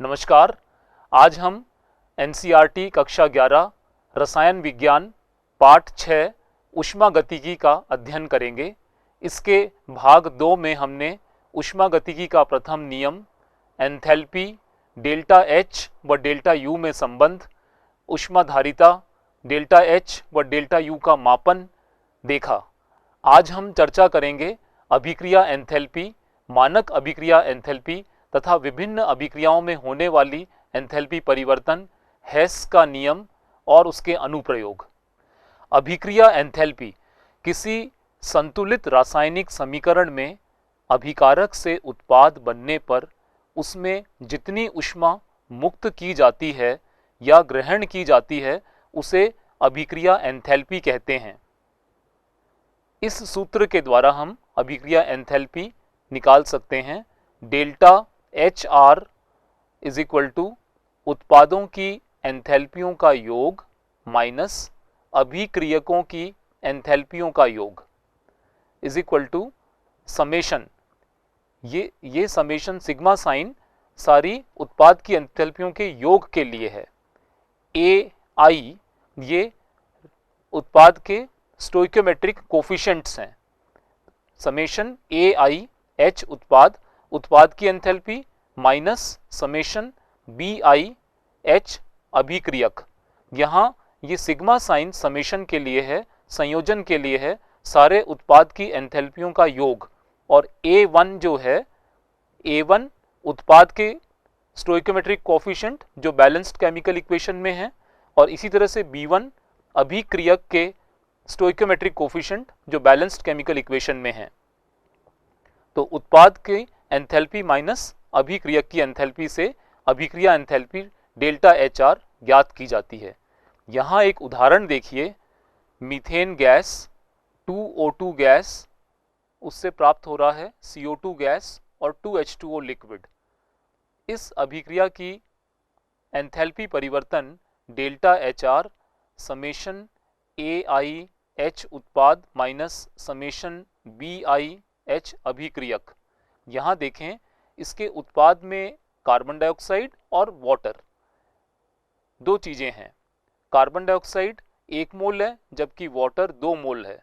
नमस्कार। आज हम एनसीईआरटी कक्षा 11 रसायन विज्ञान पाठ 6 ऊष्मागतिकी का अध्ययन करेंगे। इसके भाग 2 में हमने ऊष्मागतिकी का प्रथम नियम, एंथैल्पी, डेल्टा एच व डेल्टा यू में संबंध, ऊष्माधारिता, डेल्टा एच व डेल्टा यू का मापन देखा। आज हम चर्चा करेंगे अभिक्रिया एंथैल्पी, मानक अभिक्रिया एंथैल्पी तथा विभिन्न अभिक्रियाओं में होने वाली एंथैल्पी परिवर्तन, हेस का नियम और उसके अनुप्रयोग। अभिक्रिया एंथैल्पी किसी संतुलित रासायनिक समीकरण में अभिकारक से उत्पाद बनने पर उसमें जितनी ऊष्मा मुक्त की जाती है या ग्रहण की जाती है उसे अभिक्रिया एंथैल्पी कहते हैं। इस सूत्र के द्वारा हम अभिक्रिया एंथैल्पी निकाल सकते हैं। Delta H R is equal to उत्पादों की एंथैल्पियों का योग माइनस अभिक्रियकों की एंथैल्पियों का योग इज इक्वल टू समेशन। ये समेशन सिग्मा साइन सारी उत्पाद की एंथैल्पियों के योग के लिए है। ए आई ये उत्पाद के स्टोइकियोमेट्रिक कोफिशिएंट्स हैं। समेशन ए आई एच उत्पाद की enthalpy minus summation B I H अभिक्रियक। यहाँ ये सिग्मा साइन समेशन के लिए है, संयोजन के लिए है, सारे उत्पाद की एंथैल्पियों का योग। और A1 जो है, A1 उत्पाद के स्टोइकियोमेट्रिक कोफिशिएंट जो बैलेंस्ड केमिकल इक्वेशन में है, और इसी तरह से B1 अभिक्रियक के स्टोइकियोमेट्रिक कोफिशिएंट जो बैलेंस्ड केमिकल इक्वेशन में है। तो उत्पाद की एंथैल्पी माइनस अभिक्रियक की एंथैल्पी से अभिक्रिया एंथैल्पी डेल्टा एच आर ज्ञात की जाती है। यहाँ एक उदाहरण देखिए, मीथेन गैस 2O2 गैस, उससे प्राप्त हो रहा है CO2 गैस और 2H2O लिक्विड। इस अभिक्रिया की एंथैल्पी परिवर्तन delta H R summation A I H उत्पाद minus summation B I H अभिक्रियक। यहाँ देखें, इसके उत्पाद में कार्बन डाइऑक्साइड और वाटर दो चीजें हैं। कार्बन डाइऑक्साइड 1 मोल है जबकि वाटर 2 मोल है।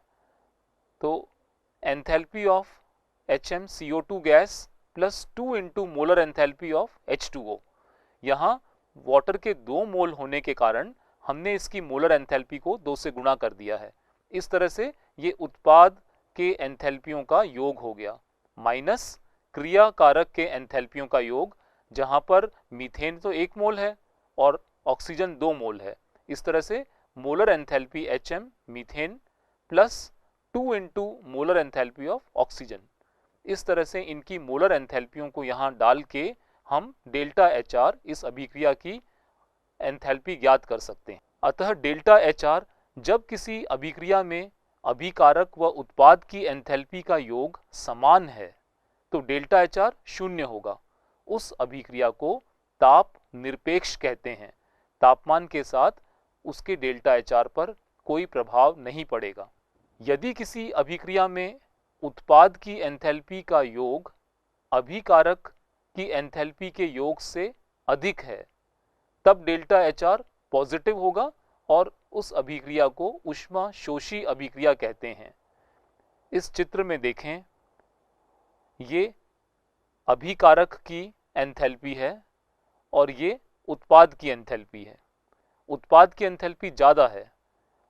तो enthalpy of HMCO2 gas plus 2 into molar enthalpy of H2O। यहाँ वाटर के 2 मोल होने के कारण हमने इसकी मोलर एंथैल्पी को 2 से गुणा कर दिया है। इस तरह से ये उत्पाद के एंथैल्पियों का योग हो गया, माइनस क्रिया कारक के एंथैल्पियों का योग, जहां पर मीथेन तो 1 मोल है और ऑक्सीजन 2 मोल है। इस तरह से molar enthalpy HM methane plus 2 into molar enthalpy of oxygen. इस तरह से इनकी मोलर एंथैल्पियों को यहाँ डाल के हम डेल्टा एच आर इस अभिक्रिया की एंथैल्पी ज्ञात कर सकते हैं। अतः डेल्टा एच आर जब किसी अभिक्रिया में अभिकारक व उत्पाद की एंथैल्पी का योग समान है तो डेल्टा एच आर 0 होगा। उस अभिक्रिया को ताप निरपेक्ष कहते हैं। तापमान के साथ उसके डेल्टा एच आर पर कोई प्रभाव नहीं पड़ेगा। यदि किसी अभिक्रिया में उत्पाद की एंथैल्पी का योग अभिकारक की एंथैल्पी के योग से अधिक है तब डेल्टा एच आर पॉजिटिव होगा और उस अभिक्रिया को ऊष्मा शोषी अभिक्रिया कहते हैं। इस चित्र में देखें, ये अभिकारक की एंथैल्पी है और ये उत्पाद की एंथैल्पी है। उत्पाद की एंथैल्पी ज़्यादा है।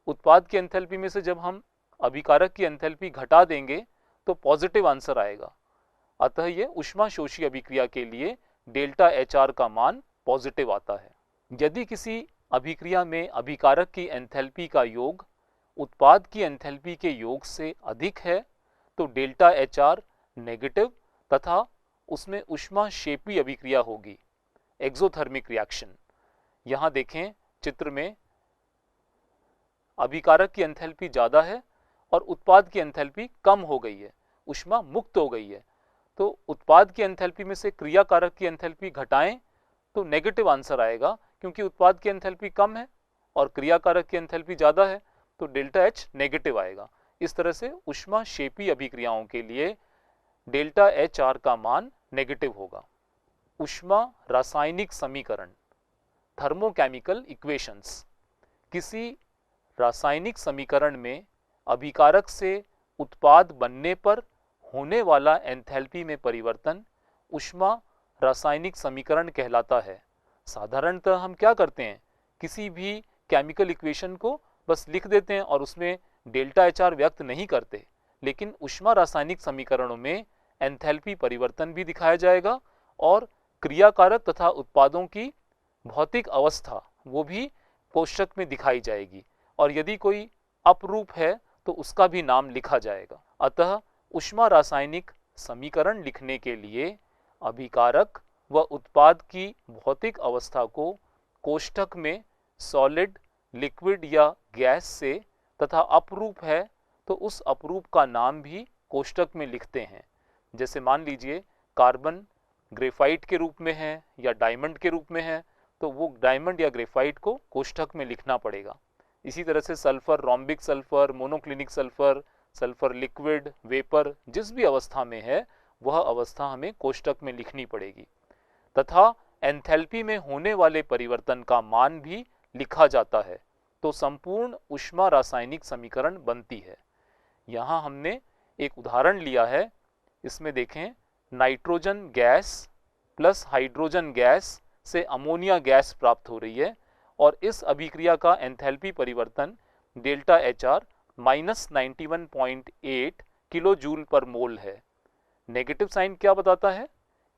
उत्पाद की एंथैल्पी में से जब हम अभिकारक की एंथैल्पी घटा देंगे तो पॉजिटिव आंसर आएगा। अतः ये ऊष्मा शोषी अभिक्रिया के लिए डेल्टा एच आर का मान पॉजिटिव आता है। यदि किसी अभिक्रिया में अभिकारक की एंथैल्पी का योग उत्पाद की एंथैल्पी के योग से अधिक है तो डेल्टा एच आर नेगेटिव तथा उसमें ऊष्मा क्षेपी अभिक्रिया होगी, एक्सोथर्मिक रिएक्शन। यहाँ देखें चित्र में, अभिकारक की एंथैल्पी ज़्यादा है और उत्पाद की एंथैल्पी कम हो गई है, ऊष्मा मुक्त हो गई है। तो उत्पाद की एंथैल्पी में से क्रियाकारक की एंथैल्पी घटाएं तो नेगेटिव आंसर आएगा, क्योंकि उत्पाद की एंथैल्पी कम है और क्रियाकारक की एंथैल्पी ज़्यादा है तो डेल्टा एच नेगेटिव आएगा। इस तरह से ऊष्मा क्षेपी अभिक्रियाओं के लिए डेल्टा एच आर का मान नेगेटिव होगा। उष्मा रासायनिक समीकरण, थर्मोकेमिकल इक्वेशंस। किसी रासायनिक समीकरण में अभिकारक से उत्पाद बनने पर होने वाला एंथैल्पी में परिवर्तन उष्मा रासायनिक समीकरण कहलाता है। साधारणतः हम क्या करते हैं, किसी भी केमिकल इक्वेशन को बस लिख देते हैं और उसमें डेल्टा एच आर व्यक्त नहीं करते, लेकिन उष्मा रासायनिक समीकरणों में एंथैल्पी परिवर्तन भी दिखाया जाएगा और क्रियाकारक तथा उत्पादों की भौतिक अवस्था वो भी कोष्ठक में दिखाई जाएगी, और यदि कोई अपरूप है तो उसका भी नाम लिखा जाएगा। अतः उष्मा रासायनिक समीकरण लिखने के लिए अभिकारक व उत्पाद की भौतिक अवस्था को कोष्ठक में सॉलिड, लिक्विड या गैस से तथा अपरूप है तो उस अपरूप का नाम भी कोष्ठक में लिखते हैं। जैसे मान लीजिए कार्बन ग्रेफाइट के रूप में है या डायमंड के रूप में है तो वो डायमंड या ग्रेफाइट को कोष्ठक में लिखना पड़ेगा। इसी तरह से sulphur, rhombic sulphur, monoclinic sulphur, sulphur liquid, vapour, जिस भी अवस्था में है वह अवस्था हमें कोष्ठक में लिखनी पड़ेगी तथा एंथैल्पी में होने वाले परिवर्तन का मान भी लिखा जाता है, तो संपूर्ण उष्मा रासायनिक समीकरण बनती है। यहाँ हमने एक उदाहरण लिया है, इसमें देखें nitrogen gas plus hydrogen gas से अमोनिया गैस प्राप्त हो रही है और इस अभिक्रिया का एंथैल्पी परिवर्तन delta H R -91.8 kilo joule per mole है। नेगेटिव साइन क्या बताता है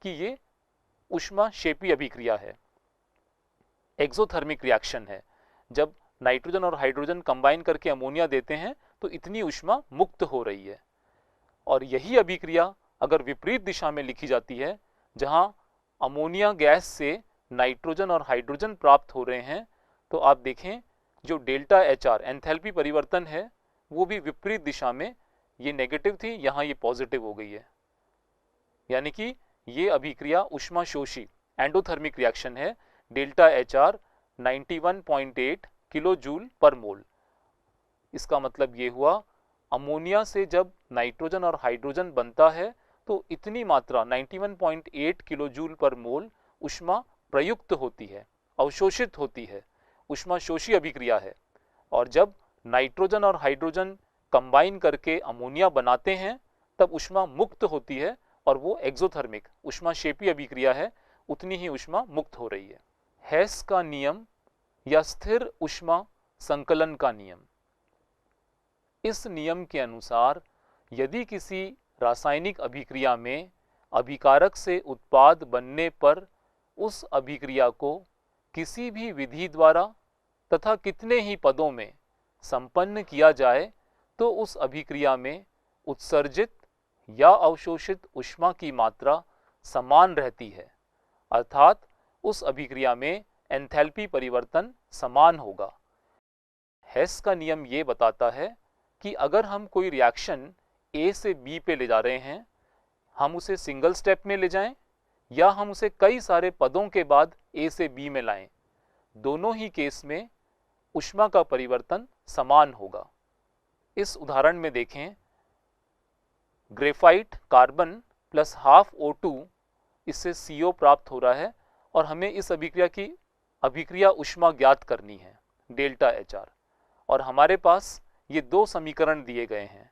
कि ये उष्मा क्षेपी अभिक्रिया है, एक्सोथर्मिक रिएक्शन है। जब नाइट्रोजन और हाइड्रोजन कंबाइन करके अमोनिया देते हैं तो इतनी उष्मा मुक्त हो रही है। और यही अभिक्रिया अगर विपरीत दिशा में लिखी जाती है, जहां अमोनिया गैस से नाइट्रोजन और हाइड्रोजन प्राप्त हो रहे हैं, तो आप देखें जो डेल्टा एच आर एंथैल्पी परिवर्तन है वो भी विपरीत दिशा में, ये नेगेटिव थी यहाँ ये पॉजिटिव हो गई है, यानी कि ये अभिक्रिया उष्मा शोषी एंडोथर्मिक रिएक्शन है। Delta H R 91.8 kilo joule per mole. इसका मतलब ये हुआ अमोनिया से जब नाइट्रोजन और हाइड्रोजन बनता है तो इतनी मात्रा 91.8 किलो जूल पर मोल उष्मा प्रयुक्त होती है, अवशोषित होती है, उष्मा शोषी अभिक्रिया है। और जब नाइट्रोजन और हाइड्रोजन कंबाइन करके अमोनिया बनाते हैं तब उष्मा मुक्त होती है और वो एक्सोथर्मिक उष्मा क्षेपी अभिक्रिया है, उतनी ही उष्मा मुक्त हो रही है। हेस का नियम या स्थिर उष्मा संकलन का नियम। इस नियम के अनुसार यदि किसी रासायनिक अभिक्रिया में अभिकारक से उत्पाद बनने पर उस अभिक्रिया को किसी भी विधि द्वारा तथा कितने ही पदों में संपन्न किया जाए तो उस अभिक्रिया में उत्सर्जित या अवशोषित उष्मा की मात्रा समान रहती है, अर्थात उस अभिक्रिया में एंथैल्पी परिवर्तन समान होगा। हेस का नियम ये बताता है कि अगर हम कोई रिएक्शन ए से बी पे ले जा रहे हैं, हम उसे सिंगल स्टेप में ले जाएं या हम उसे कई सारे पदों के बाद ए से बी में लाएं, दोनों ही केस में उष्मा का परिवर्तन समान होगा। इस उदाहरण में देखें, graphite carbon plus half O2, इससे CO प्राप्त हो रहा है और हमें इस अभिक्रिया उष्मा ज्ञात करनी है डेल्टा एच आर। और हमारे पास ये दो समीकरण दिए गए हैं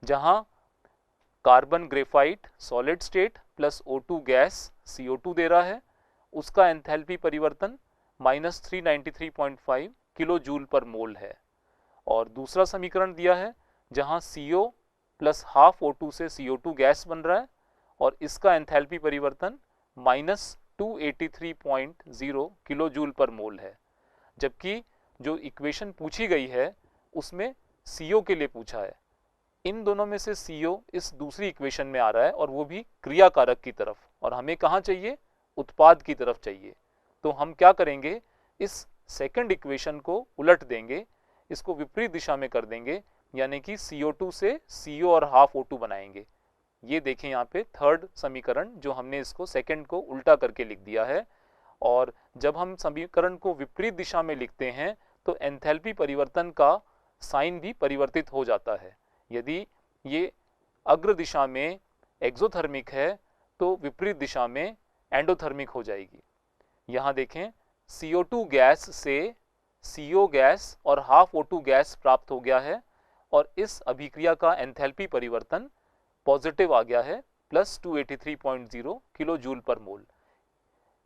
जहां carbon graphite solid state plus O2 gas CO2 दे रहा है, उसका एंथैल्पी परिवर्तन -393.5 किलो जूल पर मोल है। और दूसरा समीकरण दिया है जहां CO प्लस हाफ O2 से CO2 गैस बन रहा है और इसका एंथैल्पी परिवर्तन -283.0 किलो जूल पर मोल है। जबकि जो इक्वेशन पूछी गई है उसमें CO के लिए पूछा है। इन दोनों में से CO इस दूसरी इक्वेशन में आ रहा है और वो भी क्रियाकारक की तरफ, और हमें कहाँ चाहिए, उत्पाद की तरफ चाहिए। तो हम क्या करेंगे, इस सेकंड इक्वेशन को उलट देंगे, इसको विपरीत दिशा में कर देंगे, यानी कि CO2 से CO और हाफ O2 बनाएंगे। ये देखें यहाँ पे थर्ड समीकरण जो हमने इसको सेकंड को उल्टा करके लिख दिया है। और जब हम समीकरण को विपरीत दिशा में लिखते हैं तो एंथैल्पी परिवर्तन का साइन भी परिवर्तित हो जाता है। यदि ये अग्र दिशा में एक्सोथर्मिक है तो विपरीत दिशा में एंडोथर्मिक हो जाएगी। यहाँ देखें CO2 गैस से CO गैस और हाफ O2 गैस प्राप्त हो गया है और इस अभिक्रिया का एंथैल्पी परिवर्तन पॉजिटिव आ गया है प्लस 283.0 किलो जूल पर मोल।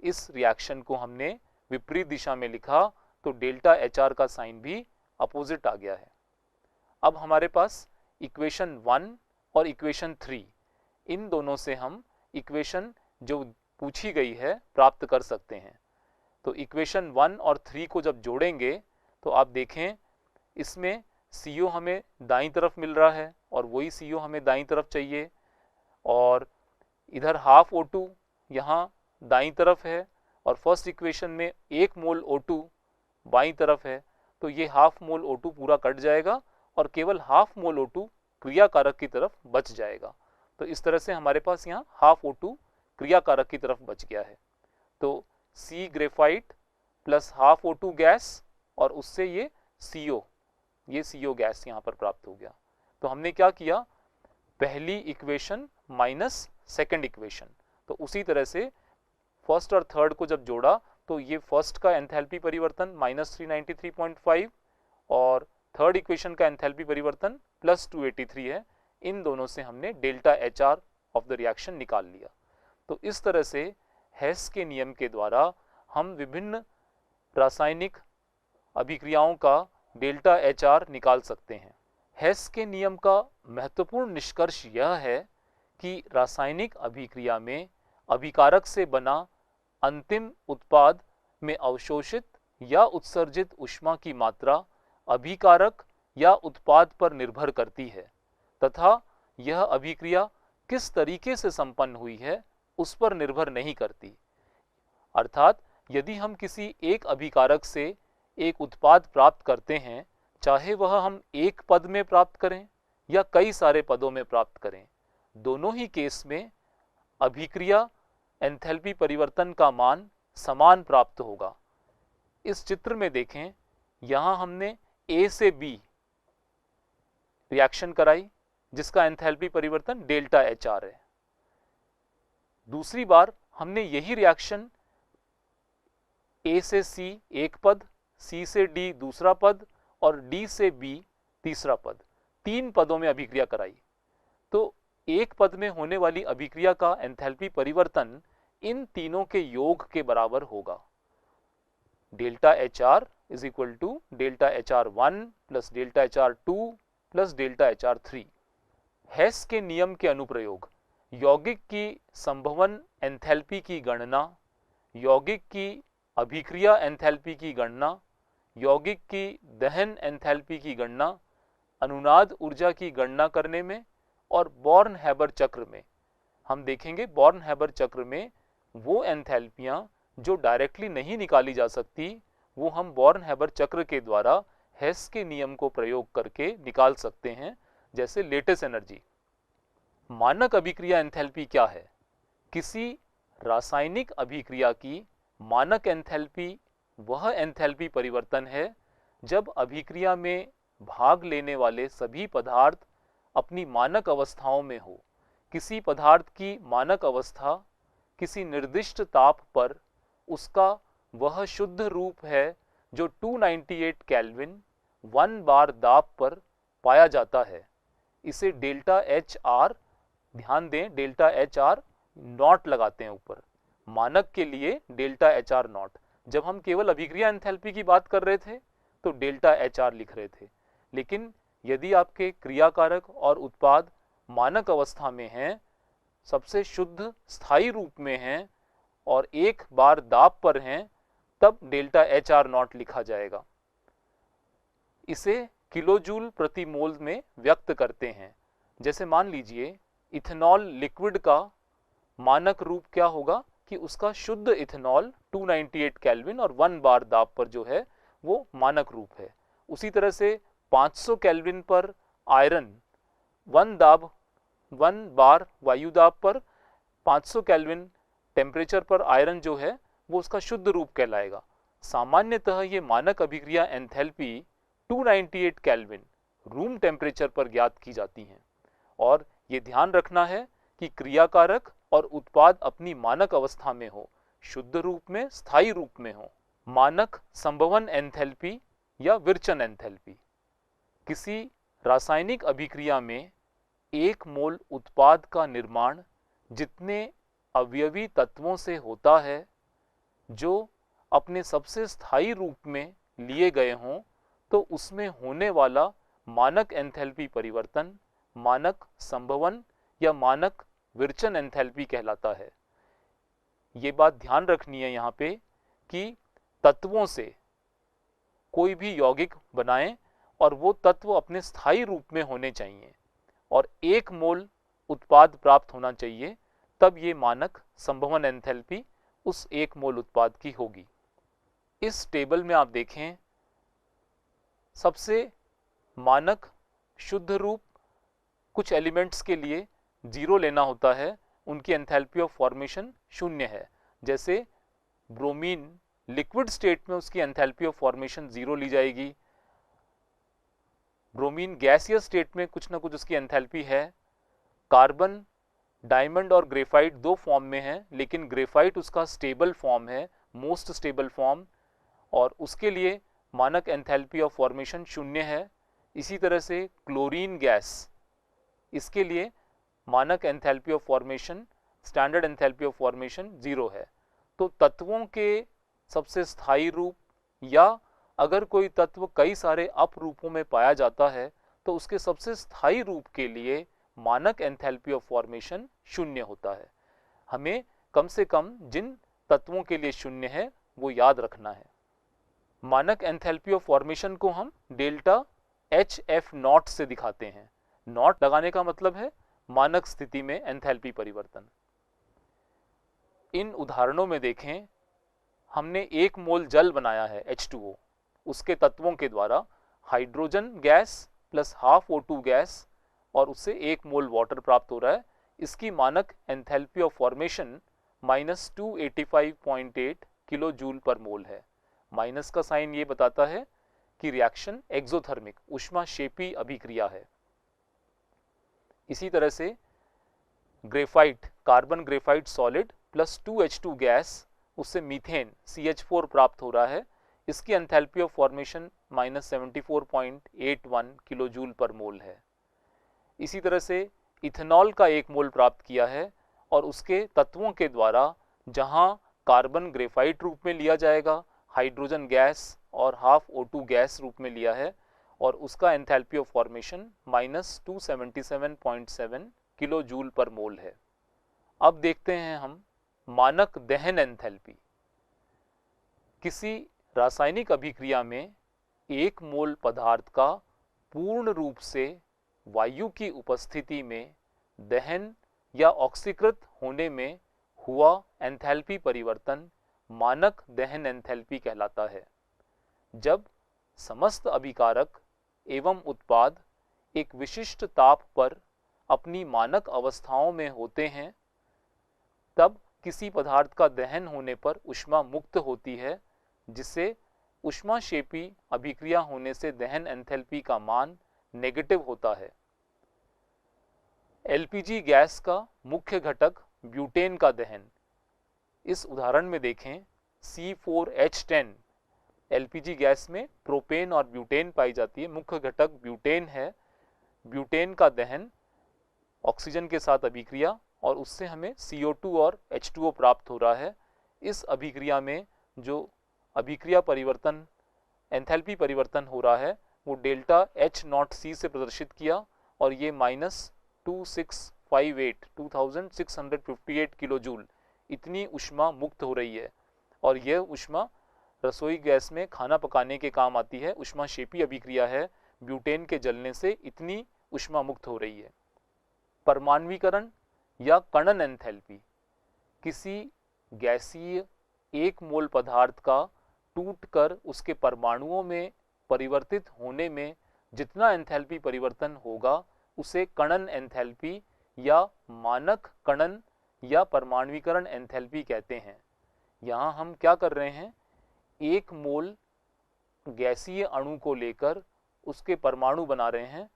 इस रिएक्शन को हमने विपरीत दिशा में लिखा तो डेल्टा HR का साइन भी अपोजिट आ गया है। अब हमारे पास इक्वेशन 1 और इक्वेशन 3, इन दोनों से हम इक्वेशन जो पूछी गई है प्राप्त कर सकते हैं। तो इक्वेशन 1 और 3 को जब जोड़ेंगे तो आप देखें इसमें CO हमें दाईं तरफ मिल रहा है और वही CO हमें दाईं तरफ चाहिए, और इधर हाफ O2 यहाँ दाईं तरफ है और फर्स्ट इक्वेशन में 1 मोल O2 बाईं तरफ है, तो ये हाफ मोल O2 पूरा कट जाएगा और केवल हाफ मोल O2 क्रियाकारक की तरफ बच जाएगा। तो इस तरह से हमारे पास यहाँ हाफ O2 क्रियाकारक की तरफ बच गया है। तो C graphite plus half O2 gas और उससे ये CO गैस यहाँ पर प्राप्त हो गया। तो हमने क्या किया, पहली इक्वेशन माइनस सेकंड इक्वेशन, तो उसी तरह से फर्स्ट और थर्ड को जब जोड़ा तो ये फर्स्ट का एंथैल्पी परिवर्तन माइनस 393.5 और थर्ड इक्वेशन का एंथैल्पी परिवर्तन प्लस 283 है। इन दोनों से हमने delta HR of the reaction निकाल लिया। तो इस तरह से हेस के नियम के द्वारा हम विभिन्न रासायनिक अभिक्रियाओं का डेल्टा HR निकाल सकते हैं। हेस के नियम का महत्वपूर्ण निष्कर्ष यह है कि रासायनिक अभिक्रिया में अभिकारक से बना अंतिम उत्पाद में अवशोषित या उत्सर्जित ऊष्मा की मात्रा अभिकारक या उत्पाद पर निर्भर करती है तथा यह अभिक्रिया किस तरीके से संपन्न हुई है उस पर निर्भर नहीं करती। अर्थात यदि हम किसी एक अभिकारक से एक उत्पाद प्राप्त करते हैं, चाहे वह हम एक पद में प्राप्त करें या कई सारे पदों में प्राप्त करें, दोनों ही केस में अभिक्रिया एंथैल्पी परिवर्तन का मान समान प्राप्त होगा। इस चित्र में देखें, यहां हमने A से B रिएक्शन कराई जिसका एंथैल्पी परिवर्तन डेल्टा HR है। दूसरी बार हमने यही रिएक्शन A से C एक पद, C से D दूसरा पद और D से B तीसरा पद, 3 पदों में अभिक्रिया कराई। तो एक पद में होने वाली अभिक्रिया का एंथैल्पी परिवर्तन इन तीनों के योग के बराबर होगा। Delta HR is equal to delta HR1 plus delta HR2 plus delta HR3। Hess के नियम के अनुप्रयोग यौगिक की संभवन एंथैल्पी की गणना, यौगिक की अभिक्रिया एंथैल्पी की गणना, यौगिक की दहन एंथैल्पी की गणना, अनुनाद ऊर्जा की गणना करने में और बॉर्न-हैबर चक्र में। हम देखेंगे बॉर्न-हैबर चक्र में वो एंथैल्पियां जो डायरेक्टली नहीं निकाली जा सकती, वो हम बॉर्न-हैबर चक्र के द्वारा हेस के नियम को प्रयोग करके निकाल सकते हैं, जैसे लेटिस एनर्जी। मानक अभिक्रिया एंथैल्पी क्या है? किसी रासायनिक अभिक्रिया की मानक एंथैल्पी वह एंथैल्पी परिवर्तन है जब अभिक्रिया में भाग लेने वाले सभी पदार्थ अपनी मानक अवस्थाओं में हो। किसी पदार्थ की मानक अवस्था किसी निर्दिष्ट ताप पर उसका वह शुद्ध रूप है जो 298 केल्विन 1 बार दाब पर पाया जाता है। इसे डेल्टा HR, ध्यान दें डेल्टा HR नॉट लगाते हैं ऊपर, मानक के लिए डेल्टा HR नॉट। जब हम केवल अभिक्रिया एंथैल्पी की बात कर रहे थे तो डेल्टा HR लिख रहे थे, लेकिन यदि आपके क्रियाकारक और उत्पाद मानक अवस्था में हैं, सबसे शुद्ध स्थायी रूप में हैं और एक बार दाब पर हैं, तब डेल्टा HR नॉट लिखा जाएगा। इसे किलोजूल प्रति मोल में व्यक्त करते हैं। जैसे मान लीजिए इथेनॉल लिक्विड का मानक रूप क्या होगा कि उसका शुद्ध इथेनॉल 298 केल्विन और 1 बार दाब पर जो है वो मानक रूप है। उसी तरह से 500 केल्विन पर आयरन 1 बार वायु दाब पर 500 केल्विन टेम्परेचर पर आयरन जो है वो उसका शुद्ध रूप कहलाएगा। सामान्यतः ये मानक अभिक्रिया एंथैल्पी 298 केल्विन रूम टेम्परेचर पर ज्ञात की जाती हैं, और ये ध्यान रखना है कि क्रियाकारक और उत्पाद अपनी मानक अवस्था में हो, शुद्ध रूप में, स्थायी रूप में हो। मानक संभवन एंथैल्पी या विरचन एंथैल्पी। किसी रासायनिक अभिक्रिया में एक मोल उत्पाद का निर्माण जितने अवयवी तत्वों से होता है जो अपने सबसे स्थायी रूप में लिए गए हों, तो उसमें होने वाला मानक एंथैल्पी परिवर्तन मानक संभवन या मानक विरचन एंथैल्पी कहलाता है। ये बात ध्यान रखनी है यहाँ पे कि तत्वों से कोई भी यौगिक बनाएं और वो तत्व अपने स्थायी रूप में होने चाहिए और 1 मोल उत्पाद प्राप्त होना चाहिए, तब ये मानक संभवन एंथैल्पी उस 1 मोल उत्पाद की होगी। इस टेबल में आप देखें, सबसे मानक शुद्ध रूप कुछ एलिमेंट्स के लिए 0 लेना होता है, उनकी एंथैल्पी ऑफ फॉर्मेशन 0 है। जैसे ब्रोमीन लिक्विड स्टेट में उसकी एंथैल्पी ऑफ फॉर्मेशन 0 ली जाएगी। ब्रोमीन गैसियस स्टेट में कुछ ना कुछ उसकी एंथैल्पी है। कार्बन, डायमंड और ग्रेफाइट 2 फॉर्म में है, लेकिन ग्रेफाइट उसका स्टेबल फॉर्म है, मोस्ट स्टेबल फॉर्म, और उसके लिए मानक एंथैल्पी ऑफ फॉर्मेशन 0 है। इसी तरह से क्लोरीन गैस, इसके लिए मानक enthalpy of formation, standard enthalpy of formation 0 है। तो तत्वों के सबसे स्थायी रूप या अगर कोई तत्व कई सारे अपरूपों में पाया जाता है तो उसके सबसे स्थायी रूप के लिए मानक एंथैल्पी ऑफ फॉर्मेशन 0 होता है। हमें कम से कम जिन तत्वों के लिए 0 है वो याद रखना है। मानक एंथैल्पी ऑफ फॉर्मेशन को हम डेल्टा HF0 से दिखाते हैं। नॉट लगाने का मतलब है मानक स्थिति में एंथैल्पी परिवर्तन। इन उदाहरणों में देखें, हमने 1 मोल जल बनाया है H2O, उसके तत्वों के द्वारा hydrogen gas plus half O2 gas और उससे 1 मोल वाटर प्राप्त हो रहा है। इसकी मानक enthalpy of formation -285.8 kilo joule per mole है। माइनस का साइन ये बताता है कि रिएक्शन एक्सोथर्मिक ऊष्माक्षेपी अभिक्रिया है। इसी तरह से graphite, carbon graphite solid plus 2H2 gas, उससे मीथेन CH4 प्राप्त हो रहा है। इसकी enthalpy of formation -74.81 kilo joule per mole है। इसी तरह से इथेनॉल का 1 मोल प्राप्त किया है और उसके तत्वों के द्वारा जहां कार्बन ग्रेफाइट रूप में लिया जाएगा, हाइड्रोजन गैस और हाफ O2 गैस रूप में लिया है और उसका enthalpy of formation -277.7 kilo joule per mole है। अब देखते हैं हम मानक दहन एंथैल्पी। किसी रासायनिक अभिक्रिया में 1 मोल पदार्थ का पूर्ण रूप से वायु की उपस्थिति में दहन या ऑक्सीकृत होने में हुआ एंथैल्पी परिवर्तन मानक दहन एंथैल्पी कहलाता है। जब समस्त अभिकारक एवं उत्पाद एक विशिष्ट ताप पर अपनी मानक अवस्थाओं में होते हैं, तब किसी पदार्थ का दहन होने पर ऊष्मा मुक्त होती है, जिससे ऊष्माक्षेपी अभिक्रिया होने से दहन एंथैल्पी का मान नेगेटिव होता है। LPG गैस का मुख्य घटक ब्यूटेन का दहन। इस उदाहरण में देखें, C4H10 LPG गैस में प्रोपेन और ब्यूटेन पाई जाती है, मुख्य घटक ब्यूटेन है। ब्यूटेन का दहन ऑक्सीजन के साथ अभिक्रिया और उससे हमें CO2 और H2O प्राप्त हो रहा है। इस अभिक्रिया में जो अभिक्रिया परिवर्तन, एंथैल्पी परिवर्तन हो रहा है वो डेल्टा H0C से प्रदर्शित किया और ये -2658 किलो जूल इतनी ऊष्मा मुक्त हो रही है और यह ऊष्मा रसोई गैस में खाना पकाने के काम आती है। ऊष्माक्षेपी अभिक्रिया है, ब्यूटेन के जलने से इतनी ऊष्मा मुक्त हो रही है। परमाणुीकरण या कणन एंथैल्पी। किसी गैसीय 1 मोल पदार्थ का टूटकर उसके परमाणुओं में परिवर्तित होने में जितना एंथैल्पी परिवर्तन होगा उसे कणन एंथैल्पी या मानक कणन या परमाणुीकरण एंथैल्पी कहते हैं। यहाँ हम क्या कर रहे हैं, 1 मोल गैसीय अणु को लेकर उसके परमाणु बना रहे हैं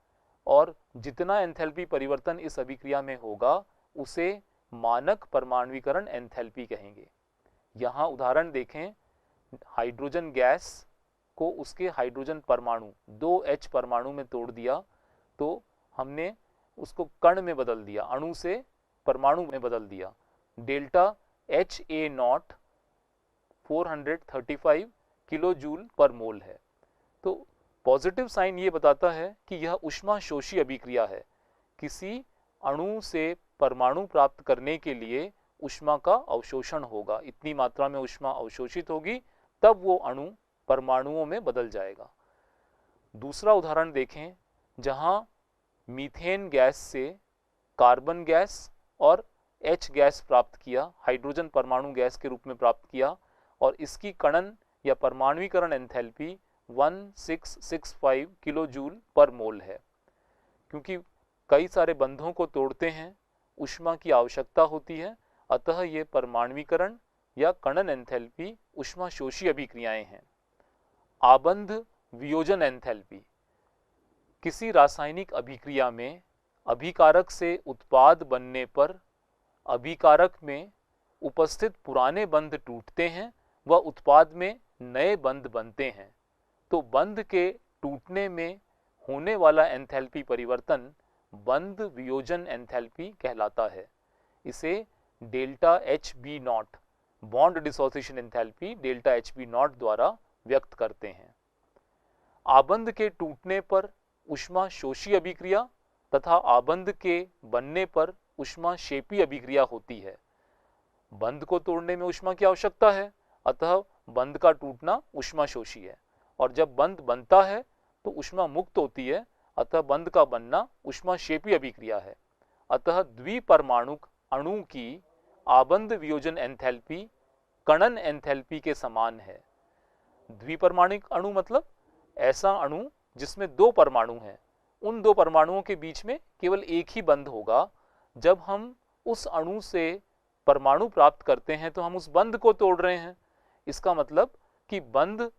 और जितना एंथैल्पी परिवर्तन इस अभिक्रिया में होगा उसे मानक परमाणुकरण एंथैल्पी कहेंगे। यहाँ उदाहरण देखें, हाइड्रोजन गैस को उसके हाइड्रोजन परमाणु 2H परमाणु में तोड़ दिया तो हमने उसको कण में बदल दिया, अणु से परमाणु में बदल दिया। Delta HA0 435 kilo joule per mole है। तो पॉजिटिव साइन ये बताता है कि यह ऊष्मा शोषी अभिक्रिया है। किसी अणु से परमाणु प्राप्त करने के लिए ऊष्मा का अवशोषण होगा, इतनी मात्रा में ऊष्मा अवशोषित होगी तब वो अणु परमाणुओं में बदल जाएगा। दूसरा उदाहरण देखें, जहां मीथेन गैस से कार्बन गैस और H गैस प्राप्त किया, हाइड्रोजन परमाणु गैस के रूप में प्राप्त किया, और इसकी कणन या परमाणुकरण enthalpy 1665 kilo joule per mole है। क्योंकि कई सारे बंधों को तोड़ते हैं, ऊष्मा की आवश्यकता होती है, अतः ये परमाणुकरण या कणन एंथैल्पी ऊष्मा शोषी अभिक्रियाएं हैं। आबंध वियोजन एंथैल्पी, किसी रासायनिक अभिक्रिया में अभिकारक से उत्पाद बनने पर अभिकारक में उपस्थित पुराने बंध टूटते हैं व उत्पाद में नए बंध बनते हैं, तो बंध के टूटने में होने वाला एंथैल्पी परिवर्तन बंध वियोजन एंथैल्पी कहलाता है। इसे delta HB0 bond dissociation enthalpy delta HB0 द्वारा व्यक्त करते हैं। आबंध के टूटने पर ऊष्मा शोषी अभिक्रिया तथा आबंध के बनने पर ऊष्मा क्षेपी अभिक्रिया होती है। बंध को तोड़ने में ऊष्मा की आवश्यकता है, अतः बंध का टूटना ऊष्मा शोषी है, और जब बंध बनता है तो ऊष्मा मुक्त होती है, अतः बंध का बनना ऊष्मा क्षेपी अभिक्रिया है। अतः द्विपरमाणुक अणु की आबंध वियोजन एंथैल्पी कणन एंथैल्पी के समान है। द्विपरमाणुक अणु मतलब ऐसा अणु जिसमें दो परमाणु हैं, उन दो परमाणुओं के बीच में केवल एक ही बंध होगा। जब हम उस अणु से परमाणु प्राप्त करते हैं तो हम उस बंध को तोड़ रहे हैं। इसका मतलब कि बंध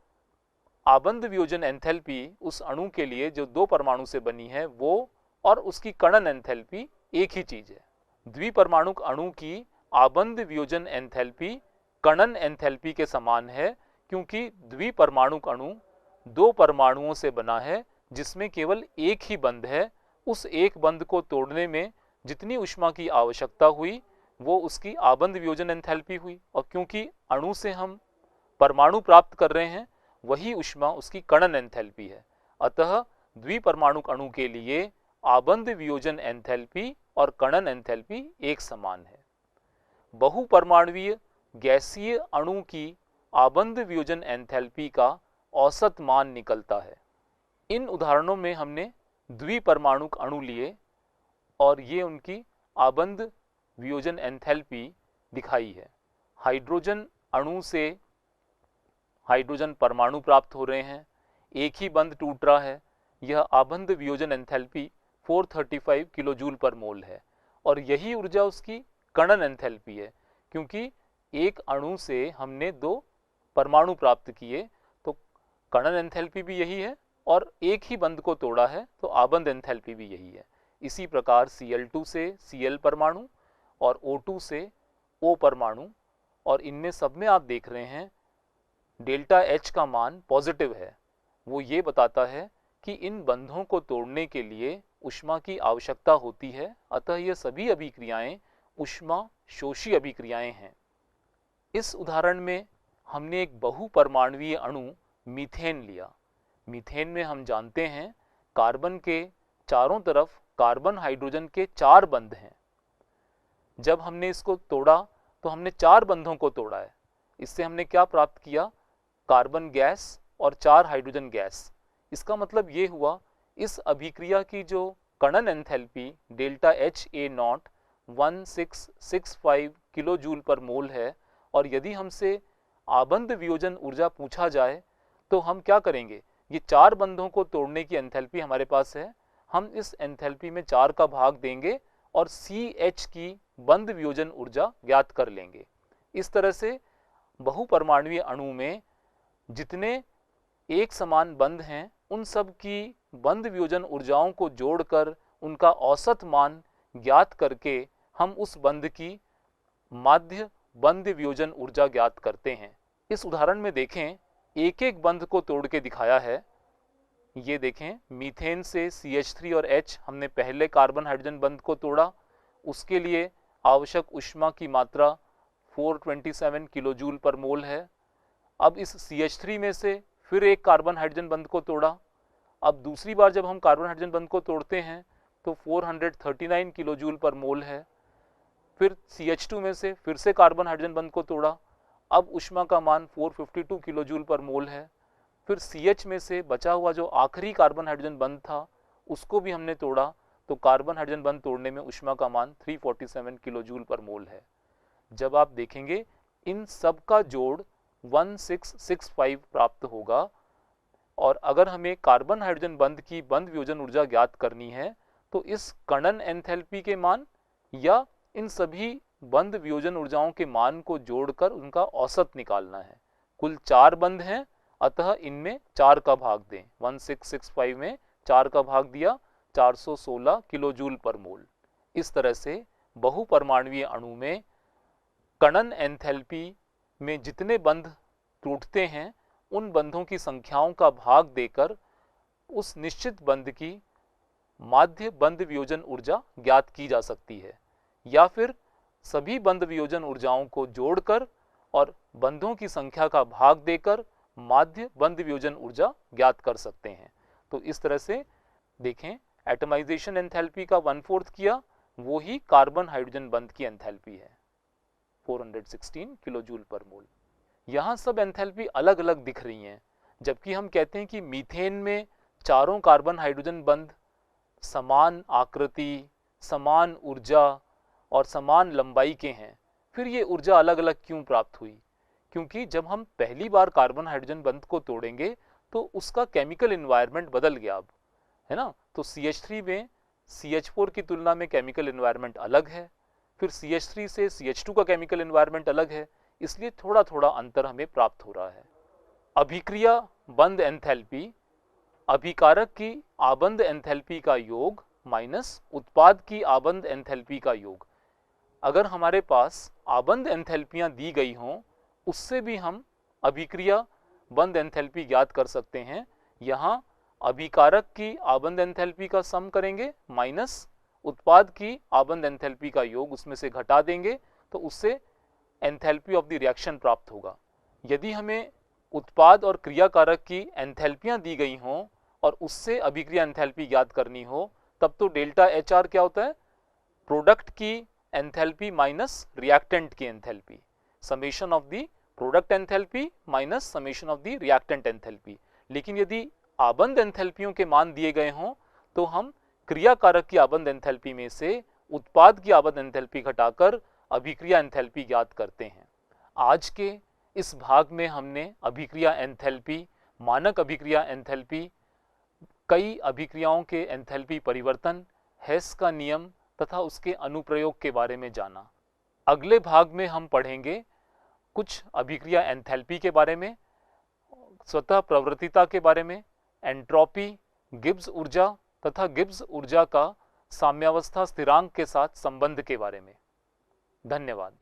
आबंध वियोजन एंथैल्पी उस अणु के लिए जो दो परमाणु से बनी है वो और उसकी कणन एंथैल्पी एक ही चीज है। द्विपरमाणुक अणु की आबंध वियोजन एंथैल्पी कणन एंथैल्पी के समान है, क्योंकि द्विपरमाणुक अणु दो परमाणुओं से बना है जिसमें केवल एक ही बंध है। उस एक बंध को तोड़ने में जितनी ऊष्मा की आवश्यकता हुई वो उसकी आबंध वियोजन एंथैल्पी हुई, और क्योंकि अणु से हम परमाणु प्राप्त कर रहे हैं वही ऊष्मा उसकी कणन एंथैल्पी है। अतः द्विपरमाणुक अणु के लिए आबंध वियोजन एंथैल्पी और कणन एंथैल्पी एक समान है। बहुपरमाणुवीय गैसीय अणु की आबंध वियोजन एंथैल्पी का औसत मान निकलता है। इन उदाहरणों में हमने द्विपरमाणुक अणु लिए और ये उनकी आबंध वियोजन एंथैल्पी दिखाई है। हाइड्रोजन अणु से हाइड्रोजन परमाणु प्राप्त हो रहे हैं, एक ही बंध टूट रहा है, यह आबंध वियोजन enthalpy 435 kilo joule per mole है, और यही ऊर्जा उसकी कणन एंथैल्पी है। क्योंकि एक अणु से हमने दो परमाणु प्राप्त किए तो कणन एंथैल्पी भी यही है, और एक ही बंध को तोड़ा है तो आबंध एंथैल्पी भी यही है। इसी प्रकार Cl2 से Cl परमाणु और O2 से O परमाणु, और इनमें सब में आप देख रहे हैं डेल्टा H का मान पॉजिटिव है। वो ये बताता है कि इन बंधों को तोड़ने के लिए ऊष्मा की आवश्यकता होती है, अतः ये सभी अभिक्रियाएं ऊष्मा शोषी अभिक्रियाएं हैं। इस उदाहरण में हमने एक बहुपरमाणुवीय अणु मीथेन लिया। मीथेन में हम जानते हैं कार्बन के चारों तरफ कार्बन हाइड्रोजन के 4 बंध हैं। जब हमने इसको तोड़ा तो हमने 4 बंधों को तोड़ा है। इससे हमने क्या प्राप्त किया? कार्बन गैस और 4 हाइड्रोजन गैस। इसका मतलब ये हुआ इस अभिक्रिया की जो कणन enthalpy delta HA0 1665 kilo joule per mole है, और यदि हमसे आबंध वियोजन ऊर्जा पूछा जाए तो हम क्या करेंगे? ये 4 बंधों को तोड़ने की एंथैल्पी हमारे पास है, हम इस एंथैल्पी में 4 का भाग देंगे और CH की बंध वियोजन ऊर्जा ज्ञात कर लेंगे। इस तरह से बहुपरमाणुवीय अणु में जितने एक समान बंध हैं उन सब की बंध वियोजन ऊर्जाओं को जोड़कर उनका औसत मान ज्ञात करके हम उस बंध की माध्य बंध वियोजन ऊर्जा ज्ञात करते हैं। इस उदाहरण में देखें, एक एक बंध को तोड़ के दिखाया है। ये देखें, मीथेन से CH3 और H हमने पहले कार्बन हाइड्रोजन बंध को तोड़ा, उसके लिए आवश्यक ऊष्मा की मात्रा 427 किलोजूल पर मोल है। अब इस CH3 में से फिर एक कार्बन हाइड्रोजन बंध को तोड़ा। अब दूसरी बार जब हम कार्बन हाइड्रोजन बंध को तोड़ते हैं तो 439 किलोजूल पर मोल है। फिर CH2 में से फिर से कार्बन हाइड्रोजन बंध को तोड़ा, अब ऊष्मा का मान 452 किलोजूल पर मोल है। फिर CH में से बचा हुआ जो आखिरी कार्बन हाइड्रोजन बंध था उसको भी हमने तोड़ा, तो कार्बन हाइड्रोजन बंध तोड़ने में ऊष्मा का मान 347 किलोजूल पर मोल है। जब आप देखेंगे इन सब का जोड़ 1665 प्राप्त होगा, और अगर हमें कार्बन हाइड्रोजन बंध की बंध वियोजन ऊर्जा ज्ञात करनी है तो इस कणन एंथैल्पी के मान या इन सभी बंध वियोजन ऊर्जाओं के मान को जोड़कर उनका औसत निकालना है। कुल 4 बंध हैं, अतः इनमें 4 का भाग दें। 1665 में 4 का भाग दिया, 416 किलोजूल पर मोल। इस तरह से बहुपरमाणुवीय अणु में कणन एंथैल्पी में जितने बंध टूटते हैं उन बंधों की संख्याओं का भाग देकर उस निश्चित बंध की माध्य बंध वियोजन ऊर्जा ज्ञात की जा सकती है, या फिर सभी बंध वियोजन ऊर्जाओं को जोड़कर और बंधों की संख्या का भाग देकर माध्य बंध वियोजन ऊर्जा ज्ञात कर सकते हैं। तो इस तरह से देखें, एटमाइजेशन एंथैल्पी का 1/4 किया, वो ही कार्बन हाइड्रोजन बंध की एंथैल्पी है 416 किलोजूल पर मोल। यहाँ सब एंथैल्पी अलग अलग दिख रही हैं, जबकि हम कहते हैं कि मीथेन में चारों कार्बन हाइड्रोजन बंध समान आकृति, समान ऊर्जा और समान लंबाई के हैं। फिर ये ऊर्जा अलग अलग क्यों प्राप्त हुई? क्योंकि जब हम पहली बार कार्बन हाइड्रोजन बंध को तोड़ेंगे तो उसका केमिकल एनवायरनमेंट बदल गया अब, है ना। तो CH3 में CH4 की तुलना में केमिकल एनवायरनमेंट अलग है, फिर CH3 से CH2 का केमिकल एनवायरनमेंट अलग है, इसलिए थोड़ा थोड़ा अंतर हमें प्राप्त हो रहा है। अभिक्रिया बंध एंथैल्पी अभिकारक की आबंध एंथैल्पी का योग माइनस उत्पाद की आबंध एंथैल्पी का योग। अगर हमारे पास आबंध एंथैल्पियां दी गई हों उससे भी हम अभिक्रिया बंध एंथैल्पी ज्ञात कर सकते हैं। यहाँ अभिकारक की आबंध एंथैल्पी का सम करेंगे माइनस उत्पाद की आबंध एंथैल्पी का योग, उसमें से घटा देंगे तो उससे एंथैल्पी ऑफ द रिएक्शन प्राप्त होगा। यदि हमें उत्पाद और क्रियाकारक की एंथैल्पियां दी गई हों और उससे अभिक्रिया एंथैल्पी ज्ञात करनी हो, तब तो डेल्टा HR क्या होता है? प्रोडक्ट की एंथैल्पी माइनस रिएक्टेंट की enthalpy, summation of the product enthalpy minus summation of the reactant enthalpy. लेकिन यदि आबंध एंथैल्पियों के मान दिए गए हों तो हम क्रियाकारक की आबंध एंथैल्पी में से उत्पाद की आबंध एंथैल्पी घटाकर अभिक्रिया एंथैल्पी ज्ञात करते हैं। आज के इस भाग में हमने अभिक्रिया एंथैल्पी, मानक अभिक्रिया एंथैल्पी, कई अभिक्रियाओं के एंथैल्पी परिवर्तन, हेस का नियम तथा उसके अनुप्रयोग के बारे में जाना। अगले भाग में हम पढ़ेंगे कुछ अभिक्रिया एंथैल्पी के बारे में, स्वतः प्रवृत्तिता के बारे में, एंट्रोपी, गिब्स ऊर्जा तथा गिब्स ऊर्जा का साम्यावस्था स्थिरांक के साथ संबंध के बारे में। धन्यवाद।